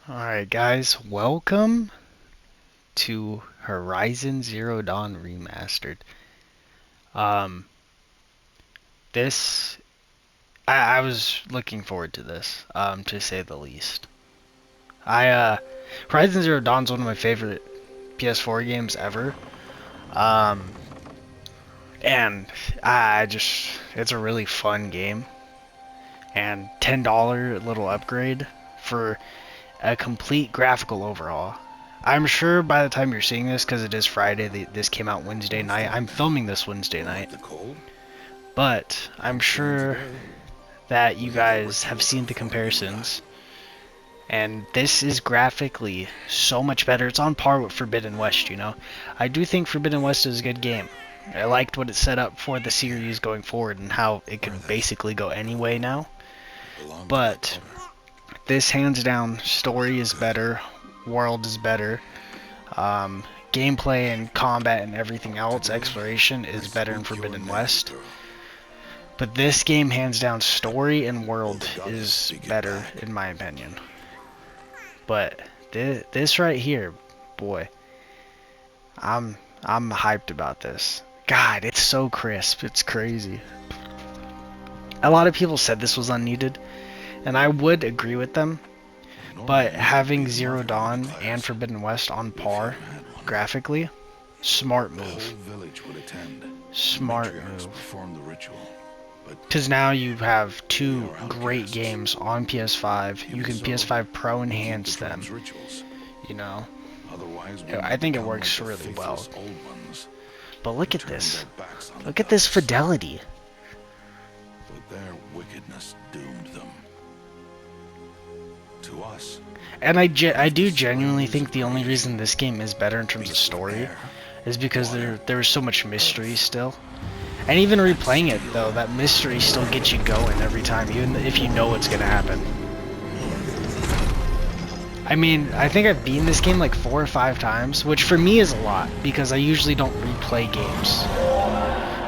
Alright guys, welcome to Horizon Zero Dawn Remastered. Um, this, I was looking forward to this, to say the least. Horizon Zero Dawn's one of my favorite PS4 games ever. Um, and it's a really fun game. And $10 little upgrade for a complete graphical overhaul. I'm sure by the time you're seeing this, because it is Friday, this came out Wednesday night. I'm filming this Wednesday night. But I'm sure that you guys have seen the comparisons. And this is graphically so much better. It's on par with Forbidden West, you know. I do think Forbidden West is a good game. I liked what it set up for the series going forward and how it could basically go any way now. But this, hands down, story is better, world is better, gameplay and combat and everything else, exploration, is better in Forbidden West. But this game, hands down, story and world is better in my opinion. But this right here, boy, I'm hyped about this. God, it's so crisp, it's crazy. A lot of people said this was unneeded, and I would agree with them. But having Zero Dawn and Forbidden West on par graphically, smart move. Smart move. Because now you have two great games on PS5. You can PS5 Pro enhance them. You know, I think it works really well. But look at this. Look at this fidelity. But their wickedness doomed them. To us. And I do genuinely think the only reason this game is better in terms of story is because there was so much mystery still. And even replaying it, though, that mystery still gets you going every time, even if you know what's going to happen. I mean, I think I've beaten this game like 4 or 5 times, which for me is a lot, because I usually don't replay games.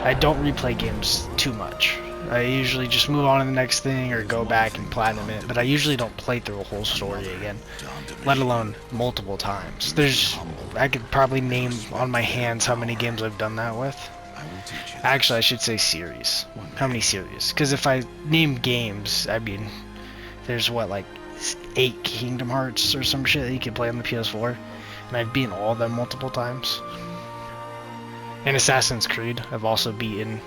I don't replay games too much. I usually just move on to the next thing or go back and platinum it, but I usually don't play through a whole story again, let alone multiple times. I could probably name on my hands how many games I've done that with. Actually, I should say series. How many series? Because if I name games, I mean, there's what, like 8 Kingdom Hearts or some shit that you can play on the PS4, and I've beaten all of them multiple times. In Assassin's Creed, I've also beaten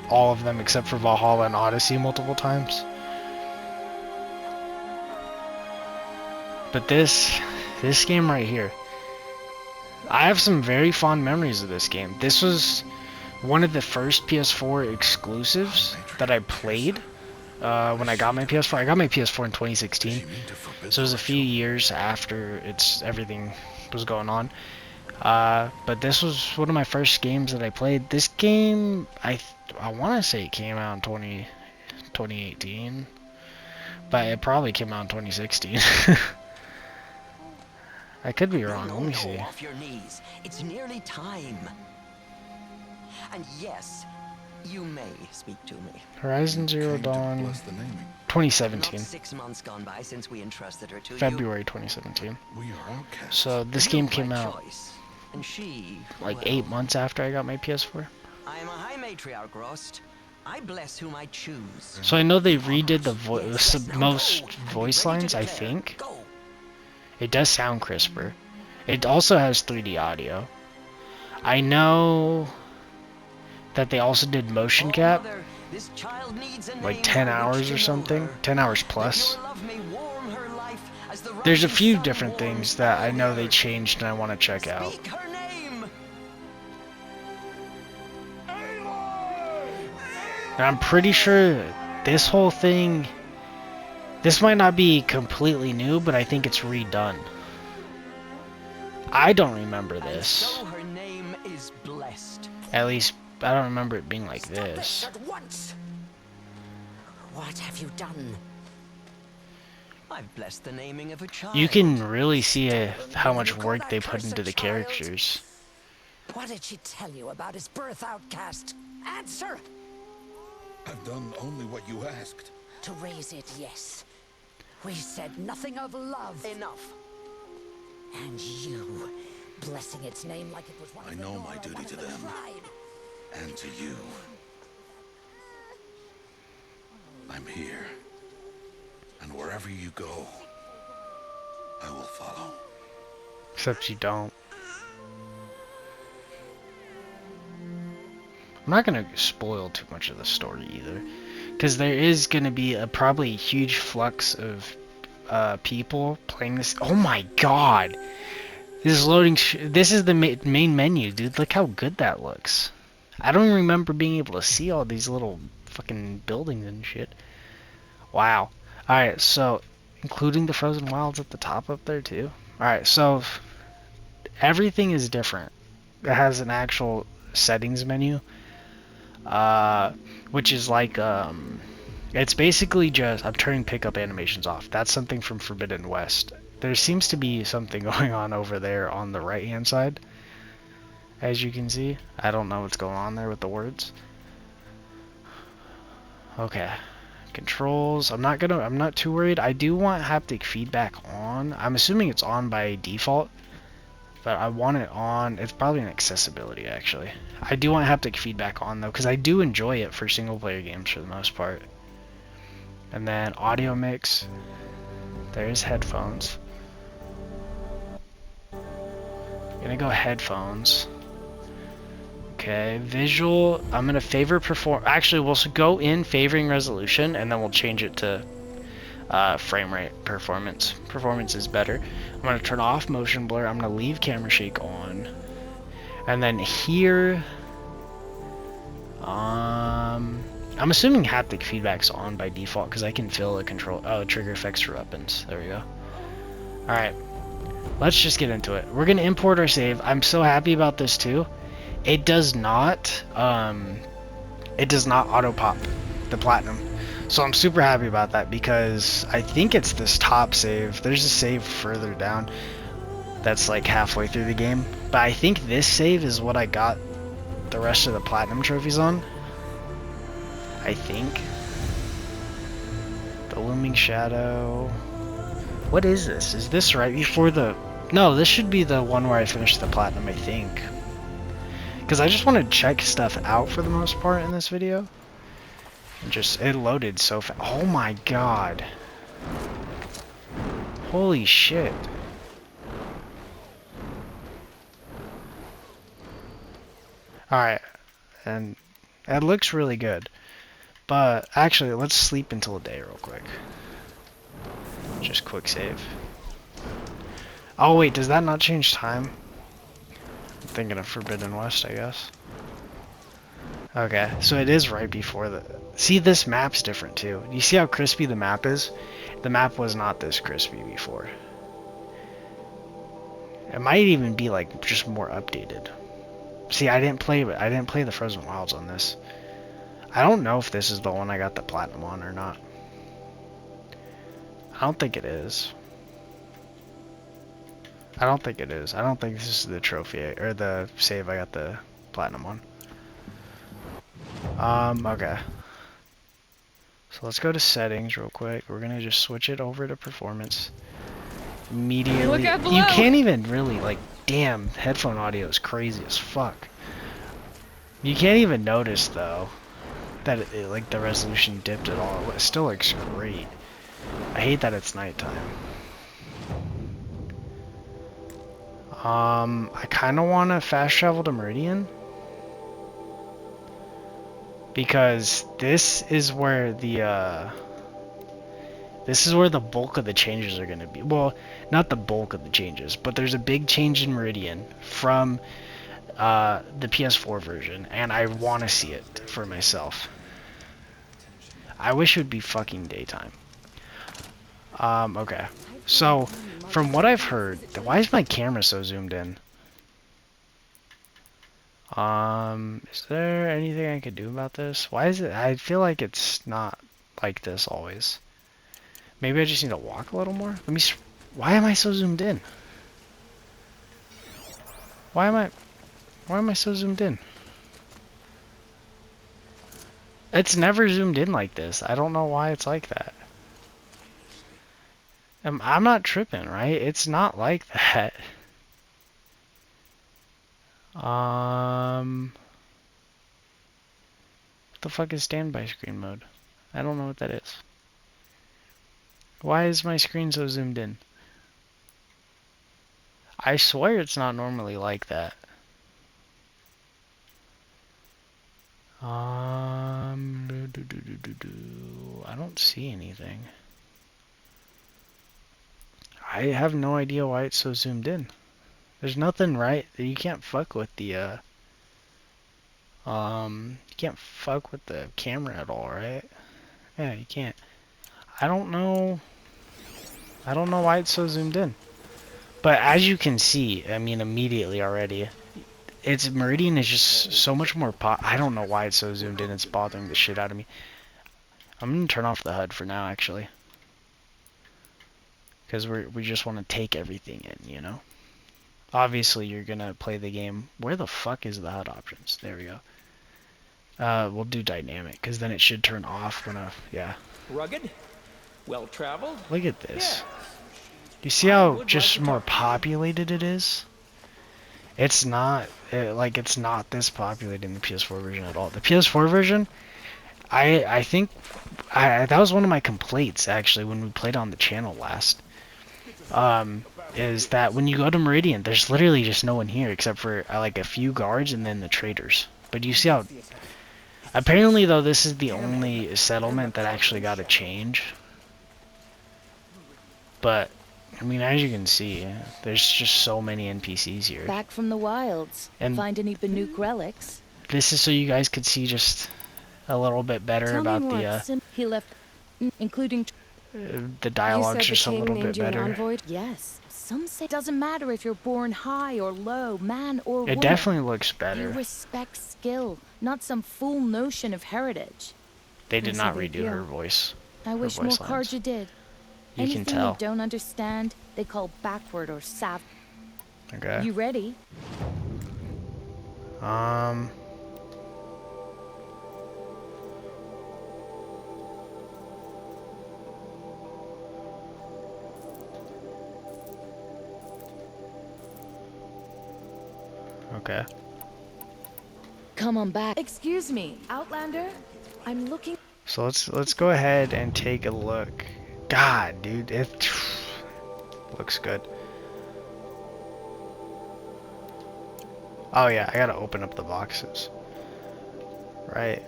all of them except for Valhalla and Odyssey multiple times. But this game right here, I have some very fond memories of this game. This was one of the first PS4 exclusives that I played when I got my PS4. I got my PS4 in 2016, so it was a few years after everything was going on. But this was one of my first games that I played. This game, I want to say it came out in 2018, but it probably came out in 2016. I could be wrong. Let me see. Off your knees. It's nearly time. And yes, you may speak to me. Horizon Zero Dawn 2017. 6 months gone by since we entrusted her to February 2017. We are outcasts. So this game came out and she, like 8 months after I got my PS4. I am a high matriarch, Rost. I bless whom I choose. So I know they redid the most voice lines, I think. It does sound crisper. It also has 3D audio. I know that they also did motion cap, like 10 hours or something, 10 hours plus. There's a few different things that I know they changed and I want to check out. And I'm pretty sure this whole thing, this might not be completely new, but I think it's redone. I don't remember this. At least I don't remember it being like this. What have you done? I've blessed the naming of a child. You can really see how much work they put into the characters. What did she tell you about his birth, outcast? Answer! I've done only what you asked. To raise it, yes. We said nothing of love. Enough. And you, blessing its name like it was one I of the know Nora, my duty one of to the them. tribe. And to you. I'm here. And wherever you go, I will follow. Except you don't. I'm not gonna spoil too much of the story either, because there is gonna be a probably huge flux of people playing this. Oh my god! This is loading. This is the main menu, dude. Look how good that looks. I don't remember being able to see all these little fucking buildings and shit. Wow. Alright, so including the frozen wilds at the top up there too. Alright, so everything is different. It has an actual settings menu. Which is like it's basically just I'm turning pickup animations off. That's something from Forbidden West. There seems to be something going on over there on the right hand side, as you can see. I don't know what's going on there with the words. Okay, controls. I'm not too worried. I do want haptic feedback on. I'm assuming it's on by default, but I want it on. It's probably an accessibility, actually. I do want haptic feedback on, though, because I do enjoy it for single-player games for the most part. And then audio mix. There's headphones. I'm gonna go headphones. Okay, visual. I'm gonna favor Actually, we'll go in favoring resolution, and then we'll change it to frame rate performance. Performance is better. I'm gonna turn off motion blur. I'm gonna leave camera shake on, and then here, I'm assuming haptic feedback's on by default because I can feel the control. Oh, trigger effects for weapons. There we go. All right, let's just get into it. We're gonna import our save. I'm so happy about this too. It does not auto pop the platinum. So I'm super happy about that because I think it's this top save. There's a save further down that's like halfway through the game. But I think this save is what I got the rest of the platinum trophies on. I think. The Looming Shadow. What is this? Is this right before the... No, this should be the one where I finished the platinum, I think. Because I just want to check stuff out for the most part in this video. And just, it loaded so fast. Oh my god. Holy shit. Alright. And it looks really good. But actually, let's sleep until day real quick. Just quick save. Oh wait, does that not change time? I'm thinking of Forbidden West, I guess. Okay, so it is right before the... See, this map's different too. You see how crispy the map is? The map was not this crispy before. It might even be like just more updated. See, I didn't play the Frozen Wilds on this. I don't know if this is the one I got the platinum on or not. I don't think it is. I don't think it is. I don't think this is the trophy or the save I got the platinum on. Okay. So let's go to settings real quick. We're gonna just switch it over to performance. Immediately. Look out below. You can't even really, like, damn, headphone audio is crazy as fuck. You can't even notice though that it like the resolution dipped at all. It still looks great. I hate that it's nighttime. I kind of want to fast travel to Meridian because this is where the bulk of the changes are going to be. Well, not the bulk of the changes, but there's a big change in Meridian from the PS4 version, and I want to see it for myself. I wish it would be fucking daytime. Okay. So, from what I've heard, why is my camera so zoomed in? Is there anything I could do about this? Why is it? I feel like it's not like this always. Maybe I just need to walk a little more? Let me... Why am I so zoomed in? Why am I so zoomed in? It's never zoomed in like this. I don't know why it's like that. I'm not tripping, right? It's not like that. What the fuck is standby screen mode? I don't know what that is. Why is my screen so zoomed in? I swear it's not normally like that. I don't see anything. I have no idea why it's so zoomed in. There's nothing right. You can't fuck with the you can't fuck with the camera at all, right? Yeah, you can't. I don't know. I don't know why it's so zoomed in. But as you can see, I mean, immediately already, its Meridian is just so much more I don't know why it's so zoomed in. It's bothering the shit out of me. I'm gonna turn off the HUD for now, actually, because we just want to take everything in, you know. Obviously, you're gonna play the game. Where the fuck is the HUD options? There we go. We'll do dynamic, because then it should turn off when yeah. Rugged, well traveled. Look at this. Yeah. You see how just more populated it is? It's not like it's not this populated in the PS4 version at all. The PS4 version, I think that was one of my complaints actually when we played on the channel last. Is that when you go to Meridian, there's literally just no one here except for like a few guards and then the traders. But you see how apparently though this is the only settlement that actually got a change. But I mean, as you can see, there's just so many NPCs here. Back from the wilds. And find any Banuk relics? This is so you guys could see just a little bit better Tell about me the he left, including dialogue's just a little bit better. Envoy? Yes. Some say it doesn't matter if you're born high or low, man or woman. It definitely looks You better. respect skill, not some fool notion of heritage. They did Yes, not I did, redo yeah. her voice. I wish more voice cards lines. you did. You Anything can tell. you don't understand, they call backward or sav. Okay. You ready? Okay. Come on back. Excuse me, Outlander. I'm looking. So let's go ahead and take a look. God, dude, it looks good. Oh yeah, I gotta open up the boxes. Right.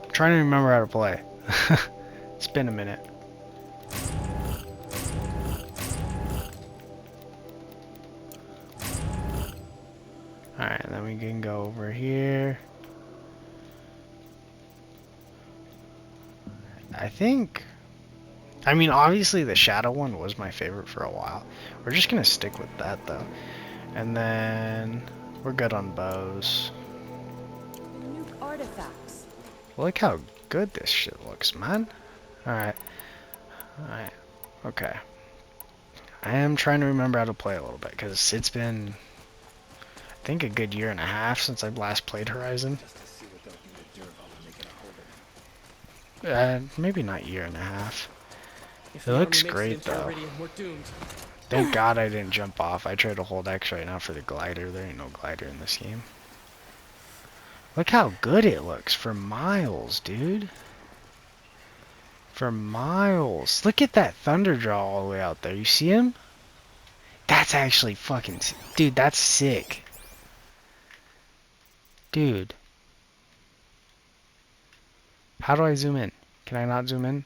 I'm trying to remember how to play. It's been a minute. Alright, then we can go over here. I mean, obviously the shadow one was my favorite for a while. We're just gonna stick with that though. And then we're good on bows. New artifacts. Look how good this shit looks, man. Alright. Alright. Okay. I am trying to remember how to play a little bit, because it's been, I think, a good year and a half since I last played Horizon. Maybe not year and a half. It looks great though. Thank God I didn't jump off. I tried to hold X right now for the glider. There ain't no glider in this game. Look how good it looks for miles, dude. For miles. Look at that thunder draw all the way out there. You see him? That's actually fucking... Dude, that's sick. Dude. How do I zoom in? Can I not zoom in?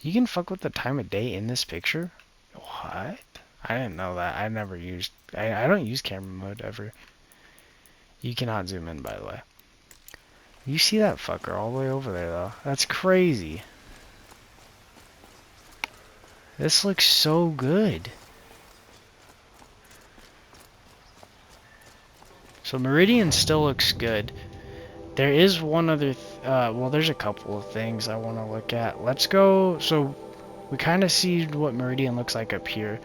You can fuck with the time of day in this picture? What? I didn't know that. I never used... I don't use camera mode ever. You cannot zoom in, by the way. You see that fucker all the way over there, though. That's crazy. This looks so good. So Meridian still looks good. There is one other... well, there's a couple of things I want to look at. Let's go... So, we kind of see what Meridian looks like up here.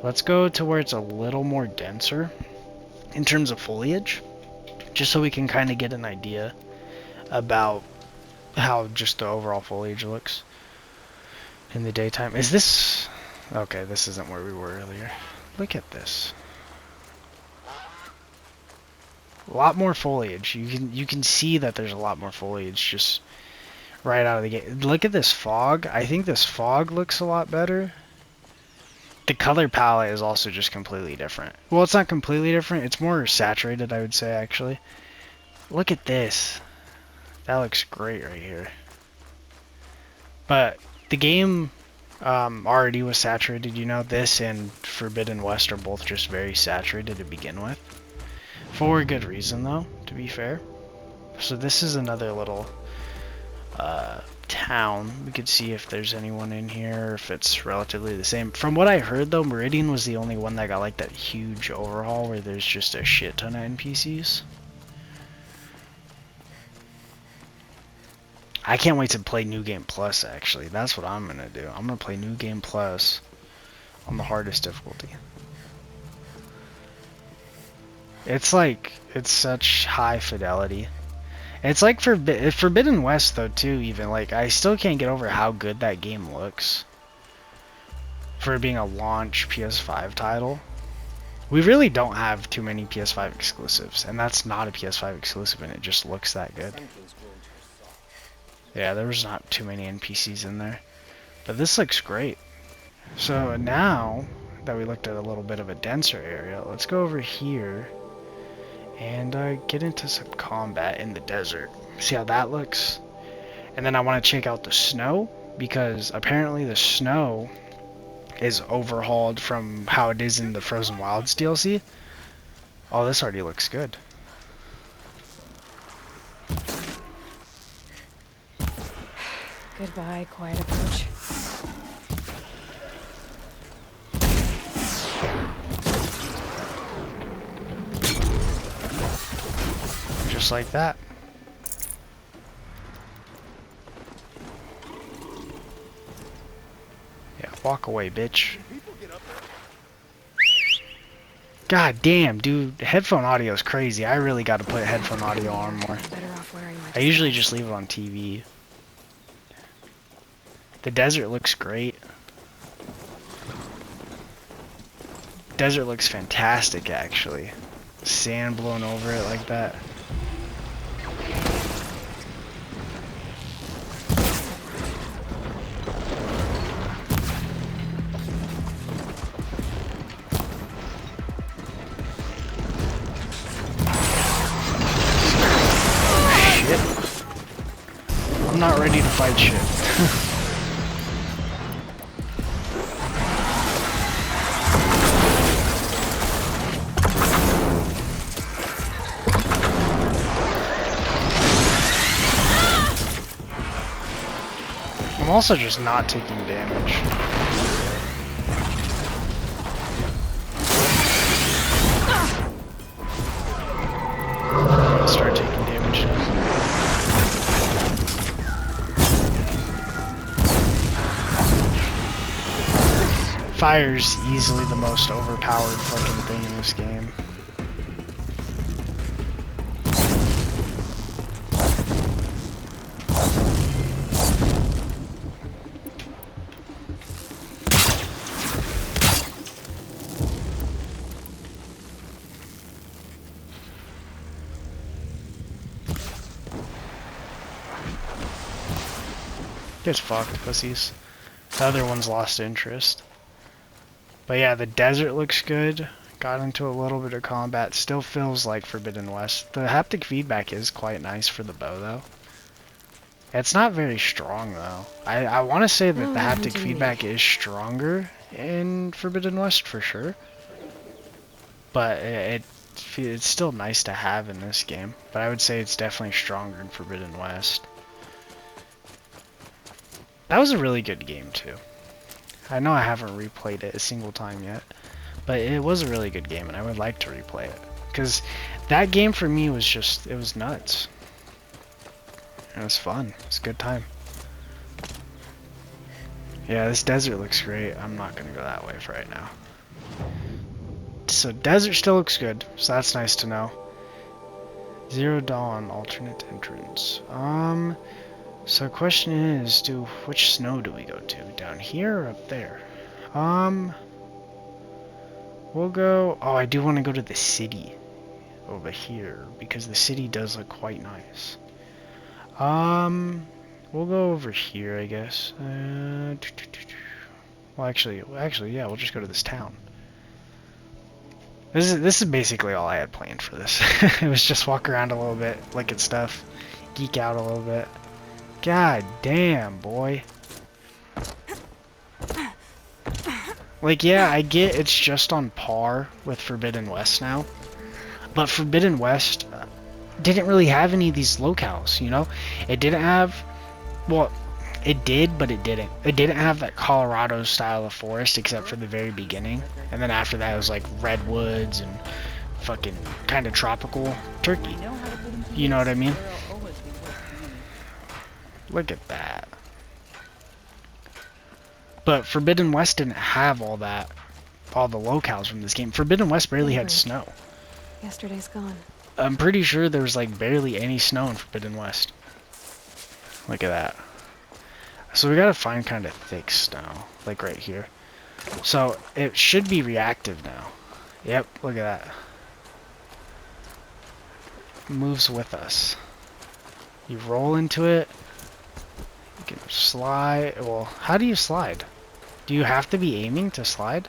Let's go to where it's a little more denser in terms of foliage. Just so we can kind of get an idea about how just the overall foliage looks. in the daytime. Is this... Okay, this isn't where we were earlier. Look at this. A lot more foliage. You can see that there's a lot more foliage just right out of the gate. Look at this fog. I think this fog looks a lot better. The color palette is also just completely different. Well, it's not completely different. It's more saturated, I would say, actually. Look at this. That looks great right here. But the game already was saturated, you know. This and Forbidden West are both just very saturated to begin with. For a good reason, though, to be fair. So this is another little town. We could see if there's anyone in here, if it's relatively the same. From what I heard, though, Meridian was the only one that got like that huge overhaul where there's just a shit ton of NPCs. I can't wait to play New Game Plus, actually. That's what I'm going to do. I'm going to play New Game Plus on the hardest difficulty. It's like, it's such high fidelity. It's like Forbidden West, though, too, even. Like, I still can't get over how good that game looks for being a launch PS5 title. We really don't have too many PS5 exclusives, and that's not a PS5 exclusive, and it just looks that good. Yeah, there was not too many NPCs in there. But this looks great. So now that we looked at a little bit of a denser area, let's go over here and get into some combat in the desert. See how that looks? And then I want to check out the snow, because apparently the snow is overhauled from how it is in the Frozen Wilds DLC. Oh, this already looks good. Goodbye, quiet approach. Just like that. Yeah, walk away, bitch. God damn, dude, headphone audio is crazy. I really got to put headphone audio on more. Better off wearing my I usually just leave it on TV. The desert looks great. Desert looks fantastic, actually. Sand blowing over it like that. Shit. I'm not ready to fight shit. I'm also just not taking damage. Start taking damage now. Fire's easily the most overpowered fucking thing in this game. Get fucked, pussies. The other one's lost interest. But yeah, the desert looks good. Got into a little bit of combat. Still feels like Forbidden West. The haptic feedback is quite nice for the bow, though. It's not very strong, though. I want to say that the haptic feedback is stronger in Forbidden West, for sure. But it's still nice to have in this game. But I would say it's definitely stronger in Forbidden West. That was a really good game, too. I know I haven't replayed it a single time yet, but it was a really good game, and I would like to replay it. Because that game for me was just, it was nuts. It was fun. It was a good time. Yeah, this desert looks great. I'm not going to go that way for right now. So desert still looks good, so that's nice to know. Zero Dawn, alternate entrance. So the question is, which snow do we go to? Down here or up there? We'll go... Oh, I do want to go to the city over here, because the city does look quite nice. We'll go over here, I guess. Well, actually, yeah, we'll just go to this town. This is basically all I had planned for this. It was just walk around a little bit, look at stuff, geek out a little bit. God damn, boy. Like, yeah, I get it's just on par with Forbidden West now, but Forbidden West didn't really have any of these locales, you know? It didn't have, well, it did, but it didn't. It didn't have that Colorado style of forest except for the very beginning, and then after that it was like redwoods and fucking kind of tropical Turkey. You know what I mean? Look at that. But Forbidden West didn't have all that, all the locales from this game. Forbidden West barely had snow. Yesterday's gone. I'm pretty sure there was like barely any snow in Forbidden West. Look at that. So we gotta find kind of thick snow, like right here. So it should be reactive now. Yep, look at that. Moves with us. You roll into it. You can slide. Well, how do you slide? Do you have to be aiming to slide?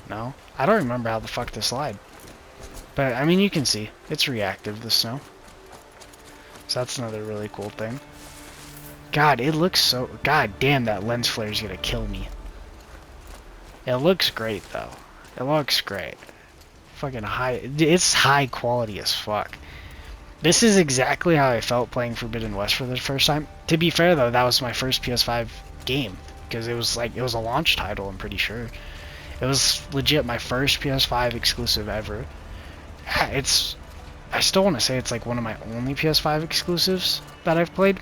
No? I don't remember how the fuck to slide. But, I mean, you can see. It's reactive, the snow. So that's another really cool thing. God, it looks so... God damn, that lens flare is gonna kill me. It looks great, though. It looks great. Fucking high... It's high quality as fuck. This is exactly how I felt playing Forbidden West for the first time. To be fair, though, that was my first PS5 game. Because it was like... It was a launch title, I'm pretty sure. It was legit my first PS5 exclusive ever. It's... I still want to say it's like one of my only PS5 exclusives that I've played.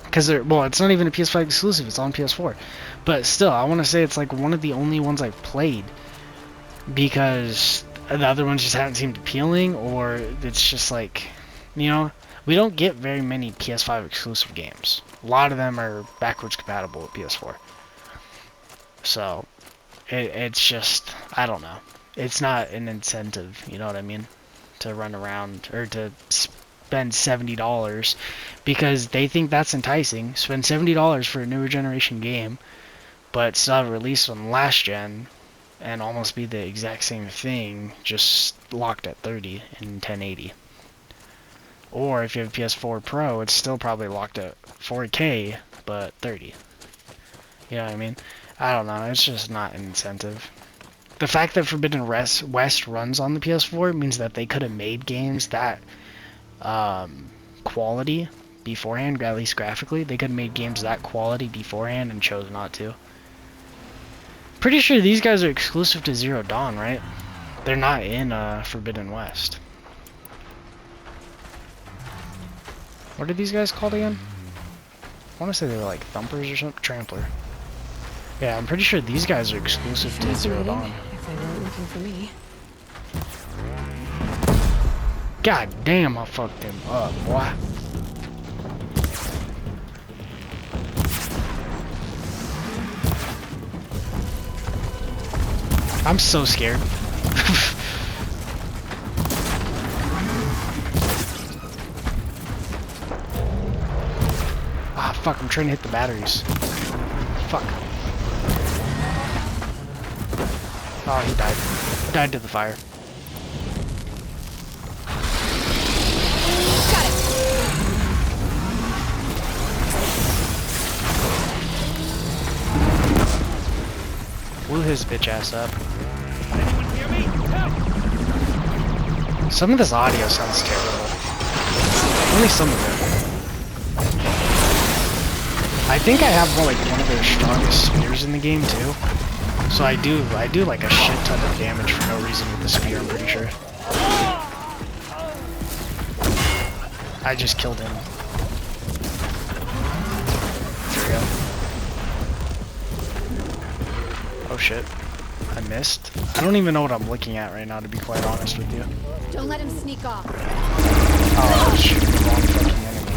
Because, well, it's not even a PS5 exclusive, it's on PS4. But still, I want to say it's like one of the only ones I've played. Because the other ones just haven't seemed appealing, or it's just like, you know, we don't get very many PS5 exclusive games. A lot of them are backwards compatible with PS4. So, it's just, I don't know. It's not an incentive, you know what I mean? To run around, or to spend $70 because they think that's enticing. Spend $70 for a newer generation game, but still have a release on last gen and almost be the exact same thing, just locked at 30 in 1080. Or if you have a PS4 Pro, it's still probably locked at 4K, but 30. You know what I mean? I don't know, it's just not an incentive. The fact that Forbidden West runs on the PS4 means that they could have made games that quality beforehand, at least graphically. They could have made games that quality beforehand and chose not to. Pretty sure these guys are exclusive to Zero Dawn, right? They're not in Forbidden West. What are these guys called again? I want to say they were like Thumpers or something. Trampler. Yeah, I'm pretty sure these guys are exclusive to Zero Dawn. If they weren't looking for me. God damn, I fucked him up, boy. I'm so scared. Ah, fuck, I'm trying to hit the batteries. Fuck. Oh, he died. He died to the fire. Blew his bitch ass up. Some of this audio sounds terrible. Only some of it. I think I have like one of their strongest spears in the game too. So I do like a shit ton of damage for no reason with the spear, I'm pretty sure. I just killed him. There we go. Oh shit. I missed. I don't even know what I'm looking at right now, to be quite honest with you. Don't let him sneak off. Oh, I was shooting the wrong fucking enemy.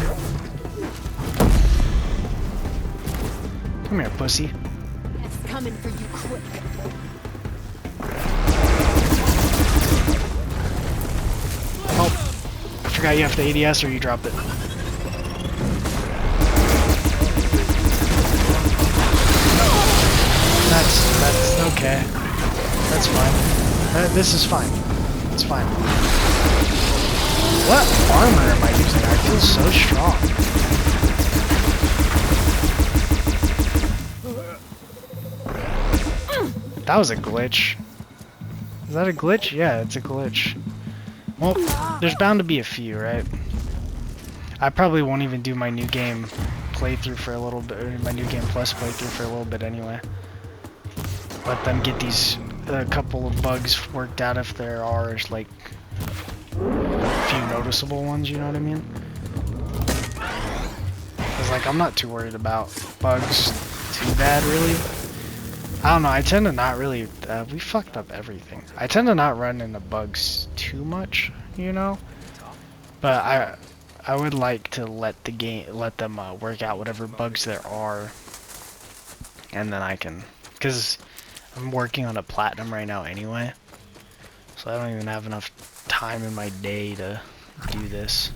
Come here, pussy. It's coming for you quick. Oh, I forgot you have the ADS or you dropped it. That's okay. That's fine. This is fine. It's fine. What armor am I using? I feel so strong. That was a glitch. Is that a glitch? Yeah, it's a glitch. Well, there's bound to be a few, right? I probably won't even do my new game playthrough for a little bit, or my new game plus playthrough for a little bit anyway. Let them get these a couple of bugs worked out if there are like a few noticeable ones, you know what I mean? Cause like I'm not too worried about bugs too bad really. I don't know, I tend to not really, we fucked up everything. I tend to not run into bugs too much, you know? But I would like to let them work out whatever bugs there are. And then I can, cause I'm working on a platinum right now anyway. So I don't even have enough time in my day to do this.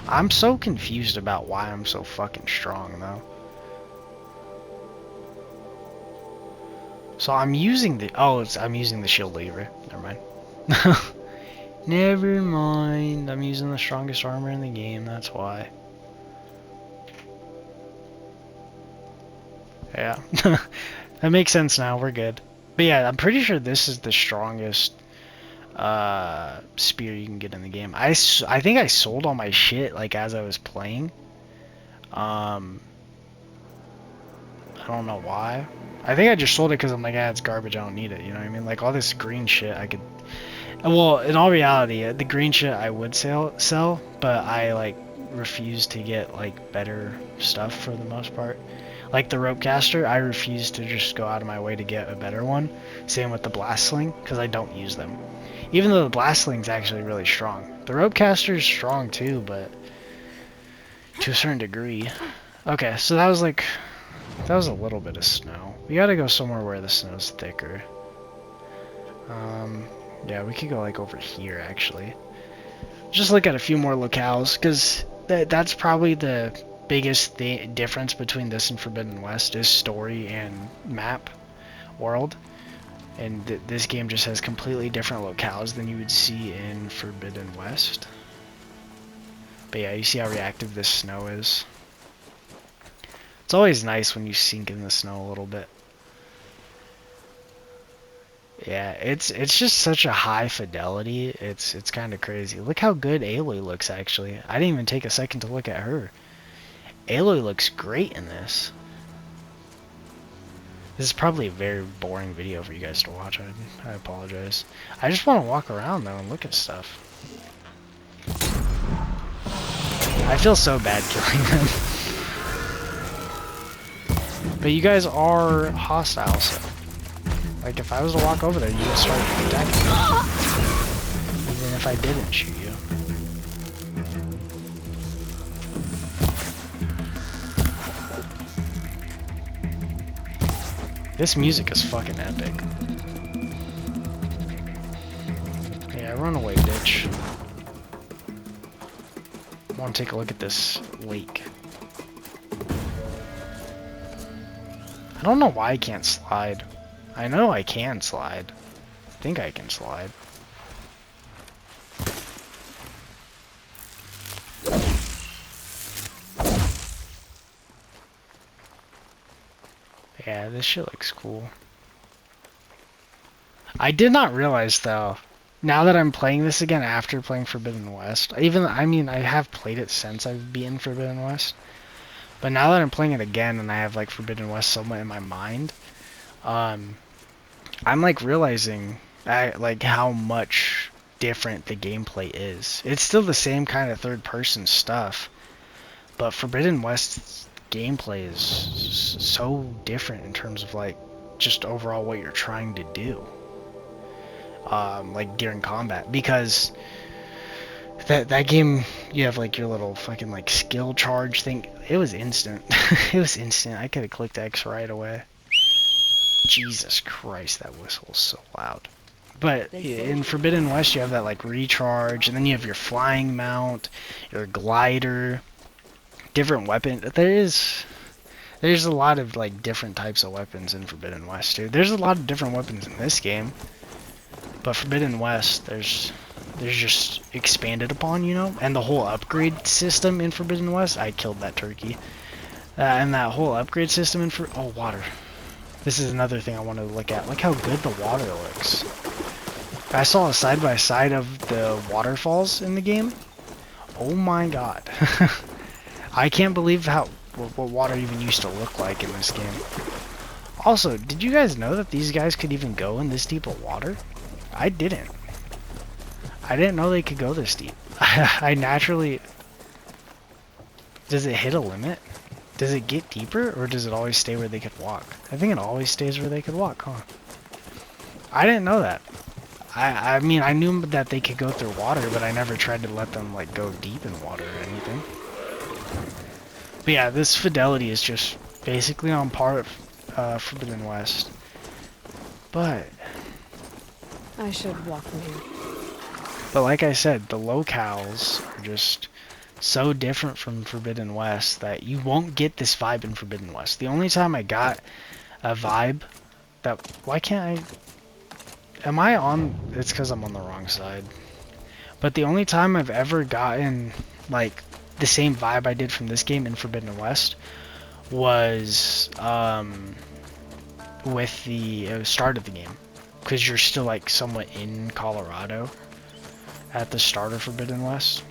I'm so confused about why I'm so fucking strong though. So I'm using the I'm using the shield lever. Never mind. Never mind. I'm using the strongest armor in the game. That's why. Yeah. That makes sense now. We're good. But yeah, I'm pretty sure this is the strongest spear you can get in the game. I think I sold all my shit like as I was playing. I don't know why. I think I just sold it because I'm like, ah, it's garbage, I don't need it, you know what I mean? Like, all this green shit I could... Well, in all reality, the green shit I would sell, but I, like, refuse to get, like, better stuff for the most part. Like, the rope caster, I refuse to just go out of my way to get a better one. Same with the blast sling, because I don't use them. Even though the blast sling's actually really strong. The rope caster is strong, too, but... to a certain degree. Okay, so that was, like... that was a little bit of snow. We gotta go somewhere where the snow's thicker. Yeah, we could go like over here actually. Just look at a few more locales, because that's probably the biggest difference between this and Forbidden West is story and map world. And this game just has completely different locales than you would see in Forbidden West. But yeah, you see how reactive this snow is. It's always nice when you sink in the snow a little bit. Yeah, it's just such a high fidelity. It's kind of crazy. Look how good Aloy looks actually. I didn't even take a second to look at her. Aloy looks great in this. This is probably a very boring video for you guys to watch. I apologize. I just want to walk around though and look at stuff. I feel so bad killing them. But you guys are hostile, so like if I was to walk over there, you would start attacking me. Even if I didn't shoot you. This music is fucking epic. Yeah, run away, bitch. I want to take a look at this lake. I don't know why I can't slide. I know I can slide. I think I can slide. Yeah, this shit looks cool. I did not realize though, now that I'm playing this again after playing Forbidden West, I mean I have played it since I've been Forbidden West. But now that I'm playing it again and I have like Forbidden West somewhat in my mind, I'm like realizing like how much different the gameplay is. It's still the same kind of third-person stuff, but Forbidden West's gameplay is so different in terms of like just overall what you're trying to do, like during combat, because That game, you have like your little fucking like skill charge thing. It was instant. It was instant. I could have clicked X right away. Jesus Christ, that whistle is so loud. But in Forbidden West, you have that like recharge, and then you have your flying mount, your glider, different weapon. There's a lot of like different types of weapons in Forbidden West too. There's a lot of different weapons in this game, but Forbidden West, there's just expanded upon, you know. And the whole upgrade system in Forbidden West, I killed that turkey. And that whole upgrade system in oh, water. This is another thing I want to look at. Look how good the water looks. I saw a side-by-side of the waterfalls in the game. Oh my god. I can't believe what water even used to look like in this game. Also, did you guys know that these guys could even go in this deep of water? I didn't. I didn't know they could go this deep. I naturally... Does it hit a limit? Does it get deeper, or does it always stay where they could walk? I think it always stays where they could walk, huh? I didn't know that. I mean, I knew that they could go through water, but I never tried to let them, like, go deep in water or anything. But yeah, this fidelity is just basically on par with Forbidden West. But... I should walk from here. But like I said, the locales are just so different from Forbidden West that you won't get this vibe in Forbidden West. The only time I got a vibe that... Why can't I... Am I on... It's because I'm on the wrong side. But the only time I've ever gotten, like, the same vibe I did from this game in Forbidden West was with the start of the game. Because you're still, like, somewhat in Colorado at the start of Forbidden West.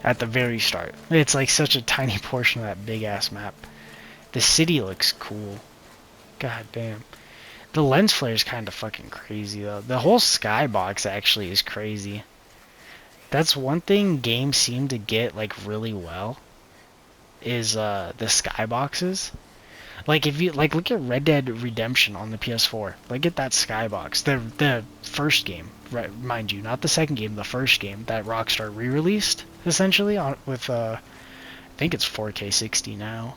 At the very start. It's, like, such a tiny portion of that big-ass map. The city looks cool. God damn. The lens flare is kind of fucking crazy, though. The whole skybox actually is crazy. That's one thing games seem to get, like, really well. Is, the skyboxes. Like, if you, like, look at Red Dead Redemption on the PS4. Look at that skybox. The first game, right, mind you, not the second game, the first game that Rockstar re-released, essentially, with, I think it's 4K 60 now.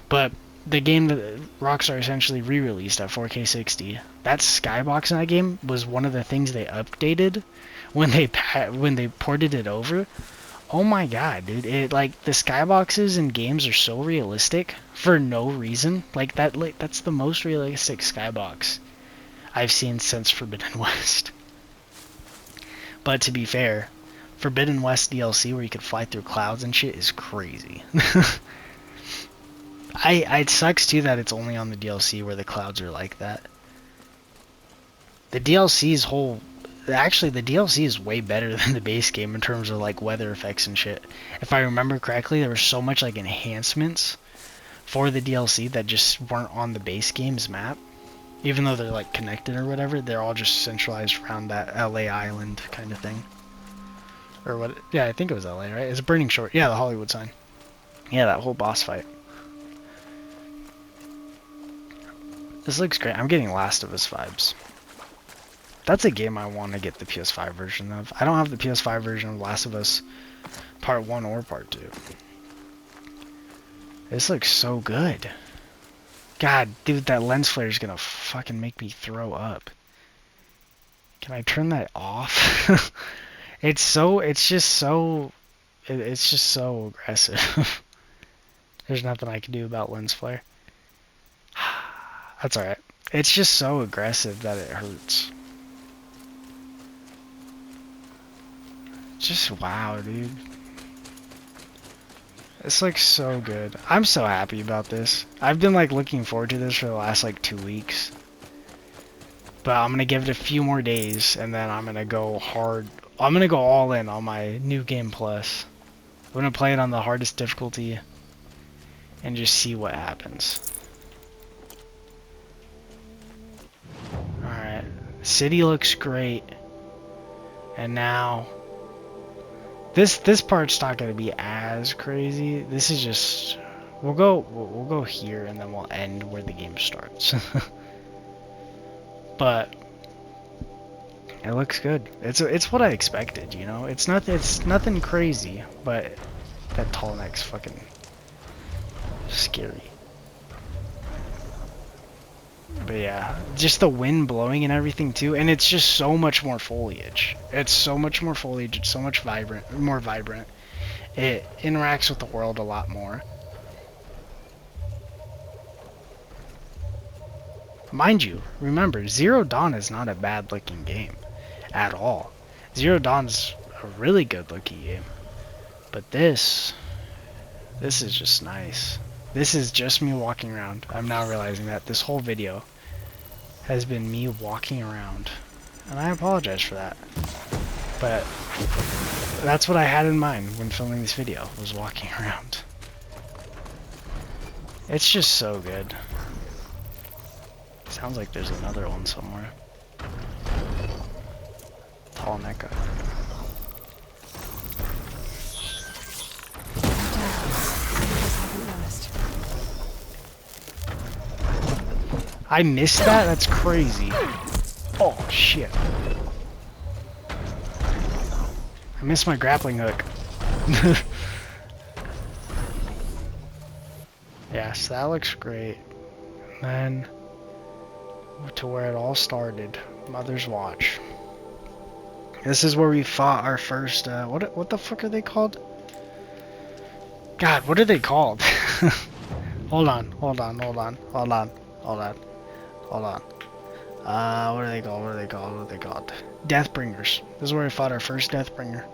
But the game that Rockstar essentially re-released at 4K 60, that skybox in that game was one of the things they updated when they ported it over. Oh my god, dude! It, like, the skyboxes in games are so realistic for no reason. Like that's the most realistic skybox I've seen since Forbidden West. But to be fair, Forbidden West DLC where you could fly through clouds and shit is crazy. It sucks too that it's only on the DLC where the clouds are like that. The DLC's whole... Actually, the DLC is way better than the base game in terms of, like, weather effects and shit. If I remember correctly, there were so much, like, enhancements for the DLC that just weren't on the base game's map. Even though they're, like, connected or whatever, they're all just centralized around that LA Island kind of thing. Or what? Yeah, I think it was LA, right? It's a Burning Shore. Yeah, the Hollywood sign. Yeah, that whole boss fight. This looks great. I'm getting Last of Us vibes. That's a game I want to get the PS5 version of. I don't have the PS5 version of Last of Us Part 1 or Part 2. This looks so good. God, dude, that lens flare is gonna fucking make me throw up. Can I turn that off? It's just so aggressive. There's nothing I can do about lens flare. That's alright. It's just so aggressive that it hurts. Just wow, dude. This looks so good. I'm so happy about this. I've been, like, looking forward to this for the last, like, 2 weeks. But I'm gonna give it a few more days, and then I'm gonna go hard. I'm gonna go all in on my New Game Plus. I'm gonna play it on the hardest difficulty and just see what happens. Alright. City looks great. And now... This part's not gonna be as crazy. This is just... We'll go here, and then we'll end where the game starts. But It looks good. It's what I expected, you know. It's nothing crazy, but that tall neck's fucking scary. But yeah, just the wind blowing and everything too, and it's just so much more foliage. It's so much more foliage. It's so much more vibrant. It interacts with the world a lot more. Mind you, remember, Zero Dawn is not a bad looking game at all. Zero Dawn's a really good looking game. But this is just nice. This is just me walking around. I'm now realizing that this whole video has been me walking around. And I apologize for that. But that's what I had in mind when filming this video, was walking around. It's just so good. Sounds like there's another one somewhere. Tall neck up. I missed that? That's crazy. Oh, shit. I missed my grappling hook. Yeah, so that looks great. And then to where it all started, Mother's Watch. This is where we fought our first, what the fuck are they called? God, what are they called? Hold on. What are they called? Deathbringers. This is where we fought our first Deathbringer.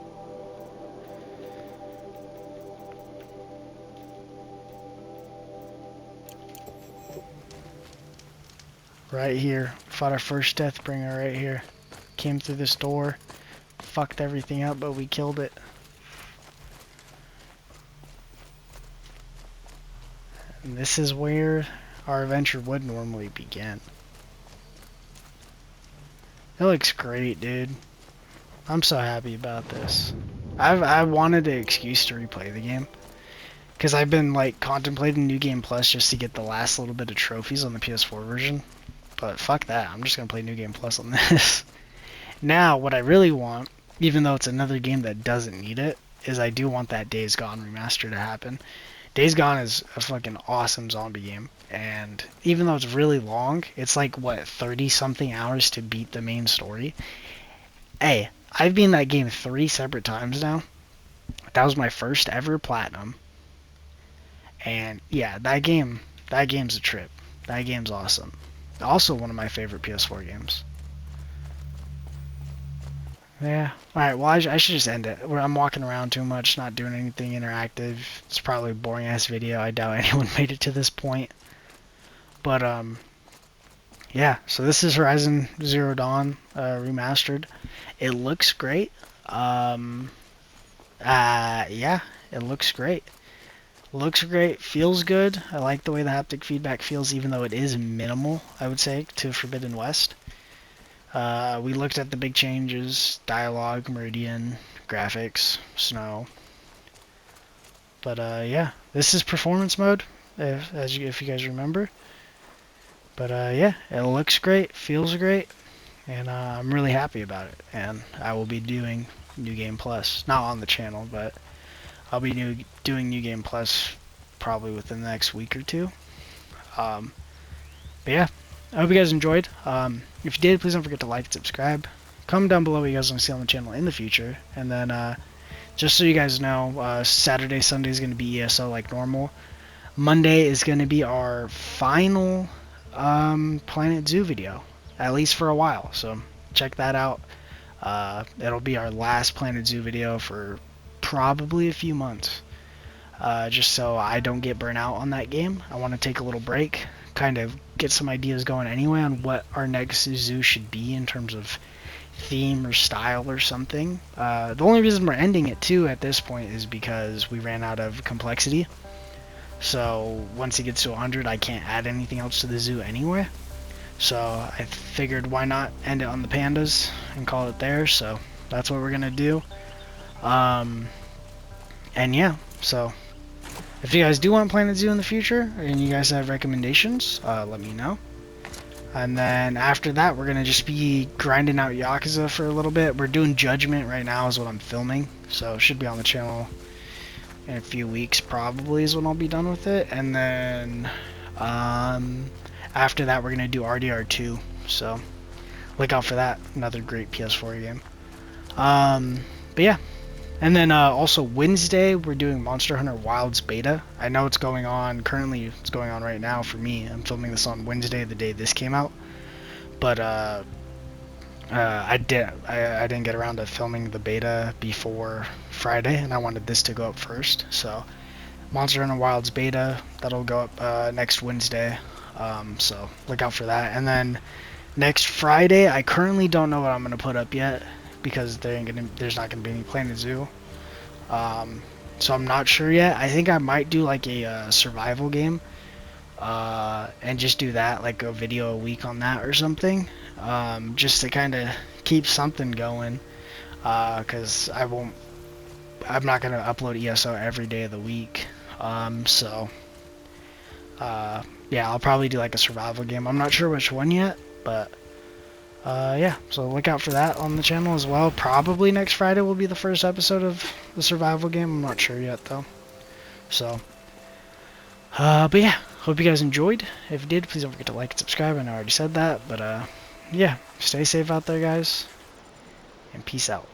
Right here. Fought our first Deathbringer right here. Came through this door. Fucked everything up, but we killed it. And this is where our adventure would normally begin. It looks great, dude. I'm so happy about this. I wanted an excuse to replay the game, because I've been like contemplating New Game Plus just to get the last little bit of trophies on the PS4 version. But fuck that, I'm just gonna play New Game Plus on this. Now, what I really want, even though it's another game that doesn't need it, is I do want that Days Gone remaster to happen. Days Gone is a fucking awesome zombie game, and even though it's really long, it's like, what, 30 something hours to beat the main story? Hey, I've beaten that game 3 separate times now. That was my first ever platinum. And yeah, that game's a trip. That game's awesome. Also one of my favorite PS4 games. Yeah. Alright, well I should just end it. I'm walking around too much, not doing anything interactive. It's probably a boring ass video. I doubt anyone made it to this point. But yeah, so this is Horizon Zero Dawn Remastered. It looks great. Yeah, it looks great. Looks great, feels good. I like the way the haptic feedback feels, even though it is minimal, I would say, to Forbidden West. We looked at the big changes: dialogue, Meridian, graphics, snow. But yeah, this is performance mode, if you guys remember. But yeah, it looks great, feels great, and I'm really happy about it. And I will be doing New Game Plus, not on the channel, but I'll be doing New Game Plus probably within the next week or two. But yeah, I hope you guys enjoyed. If you did, please don't forget to like and subscribe. Comment down below what you guys want to see on the channel in the future. And then, just so you guys know, Saturday, Sunday is going to be ESO like normal. Monday is going to be our final Planet Zoo video, at least for a while. So check that out. It'll be our last Planet Zoo video for probably a few months. Just so I don't get burnt out on that game. I want to take a little break, kind of get some ideas going anyway on what our next zoo should be in terms of theme or style or something. The only reason we're ending it too at this point is because we ran out of complexity. So once it gets to 100, I can't add anything else to the zoo anyway. So I figured why not end it on the pandas and call it there. So that's what we're gonna do. And yeah, so if you guys do want Planet Zoo in the future and you guys have recommendations, let me know. And then after that, we're going to just be grinding out Yakuza for a little bit. We're doing Judgment right now is what I'm filming. So it should be on the channel in a few weeks probably is when I'll be done with it. And then after that, we're going to do RDR2. So look out for that. Another great PS4 game. But yeah. And then also Wednesday, we're doing Monster Hunter Wilds Beta. I know it's going on, currently it's going on right now for me. I'm filming this on Wednesday, the day this came out. But I didn't get around to filming the beta before Friday, and I wanted this to go up first. So Monster Hunter Wilds Beta, that'll go up next Wednesday. So look out for that. And then next Friday, I currently don't know what I'm going to put up yet, because there's not going to be any Planet Zoo. So I'm not sure yet. I think I might do like a survival game, and just do that, like a video a week on that or something, just to kind of keep something going, because I'm not going to upload ESO every day of the week. Yeah, I'll probably do like a survival game. I'm not sure which one yet, but yeah, so look out for that on the channel as well. Probably next Friday will be the first episode of the survival game. I'm not sure yet though. So, but yeah, hope you guys enjoyed. If you did, please don't forget to like and subscribe. I know I already said that, but yeah, stay safe out there, guys, and peace out.